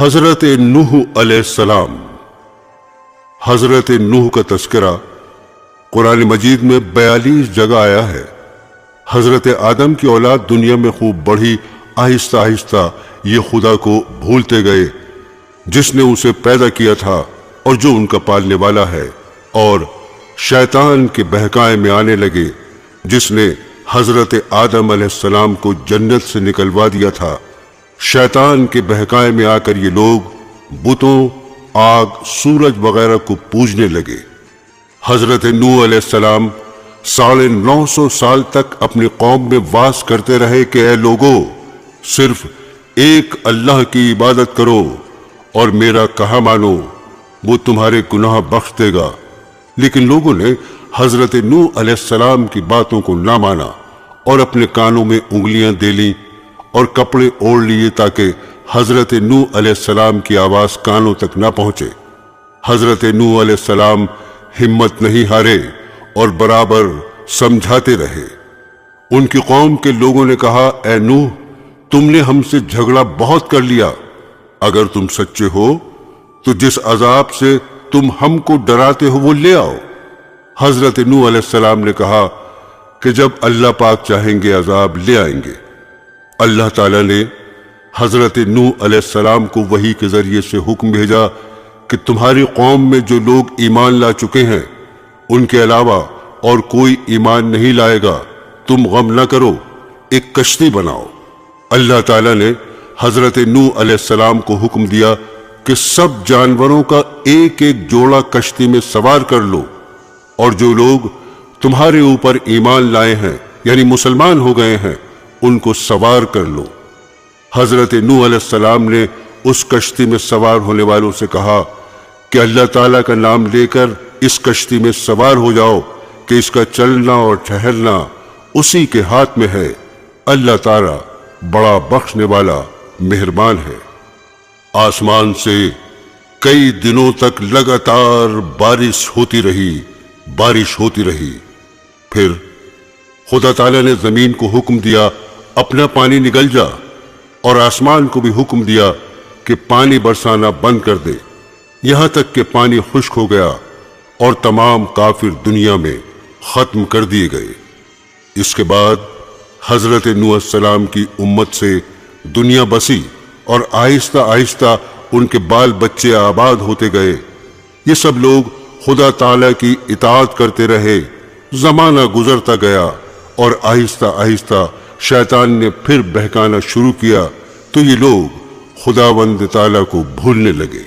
حضرت نوح علیہ السلام۔ حضرت نوح کا تذکرہ قرآن مجید میں 42 جگہ آیا ہے۔ حضرت آدم کی اولاد دنیا میں خوب بڑھی، آہستہ آہستہ یہ خدا کو بھولتے گئے جس نے اسے پیدا کیا تھا اور جو ان کا پالنے والا ہے، اور شیطان کے بہکائے میں آنے لگے جس نے حضرت آدم علیہ السلام کو جنت سے نکلوا دیا تھا۔ شیطان کے بہکائے میں آ کر یہ لوگ بتوں، آگ، سورج وغیرہ کو پوجنے لگے۔ حضرت نوح علیہ السلام 950 سال تک اپنی قوم میں واز کرتے رہے کہ اے لوگو، صرف ایک اللہ کی عبادت کرو اور میرا کہا مانو، وہ تمہارے گناہ بخش دے گا۔ لیکن لوگوں نے حضرت نوح علیہ السلام کی باتوں کو نہ مانا اور اپنے کانوں میں انگلیاں دے لیں اور کپڑے اوڑھ لیے تاکہ حضرت نوح علیہ السلام کی آواز کانوں تک نہ پہنچے۔ حضرت نوح علیہ السلام ہمت نہیں ہارے اور برابر سمجھاتے رہے۔ ان کی قوم کے لوگوں نے کہا، اے نوح، تم نے ہم سے جھگڑا بہت کر لیا، اگر تم سچے ہو تو جس عذاب سے تم ہم کو ڈراتے ہو وہ لے آؤ۔ حضرت نوح علیہ السلام نے کہا کہ جب اللہ پاک چاہیں گے عذاب لے آئیں گے۔ اللہ تعالیٰ نے حضرت نوح علیہ السلام کو وحی کے ذریعے سے حکم بھیجا کہ تمہاری قوم میں جو لوگ ایمان لا چکے ہیں ان کے علاوہ اور کوئی ایمان نہیں لائے گا، تم غم نہ کرو، ایک کشتی بناؤ۔ اللہ تعالیٰ نے حضرت نوح علیہ السلام کو حکم دیا کہ سب جانوروں کا ایک ایک جوڑا کشتی میں سوار کر لو، اور جو لوگ تمہارے اوپر ایمان لائے ہیں یعنی مسلمان ہو گئے ہیں ان کو سوار کر لو۔ حضرت نوح علیہ السلام نے اس کشتی میں سوار ہونے والوں سے کہا کہ اللہ تعالیٰ کا نام لے کر اس کشتی میں سوار ہو جاؤ کہ اس کا چلنا اور ٹھہرنا اسی کے ہاتھ میں ہے، اللہ تعالیٰ بڑا بخشنے والا مہربان ہے۔ آسمان سے کئی دنوں تک لگاتار بارش ہوتی رہی۔ پھر خدا تعالیٰ نے زمین کو حکم دیا اپنا پانی نگل جا، اور آسمان کو بھی حکم دیا کہ پانی برسانا بند کر دے، یہاں تک کہ پانی خشک ہو گیا اور تمام کافر دنیا میں ختم کر دیے گئے۔ اس کے بعد حضرت نوح السلام کی امت سے دنیا بسی اور آہستہ آہستہ ان کے بال بچے آباد ہوتے گئے۔ یہ سب لوگ خدا تعالیٰ کی اطاعت کرتے رہے۔ زمانہ گزرتا گیا اور آہستہ آہستہ شیطان نے پھر بہکانا شروع کیا تو یہ لوگ خداوند تعالیٰ کو بھولنے لگے۔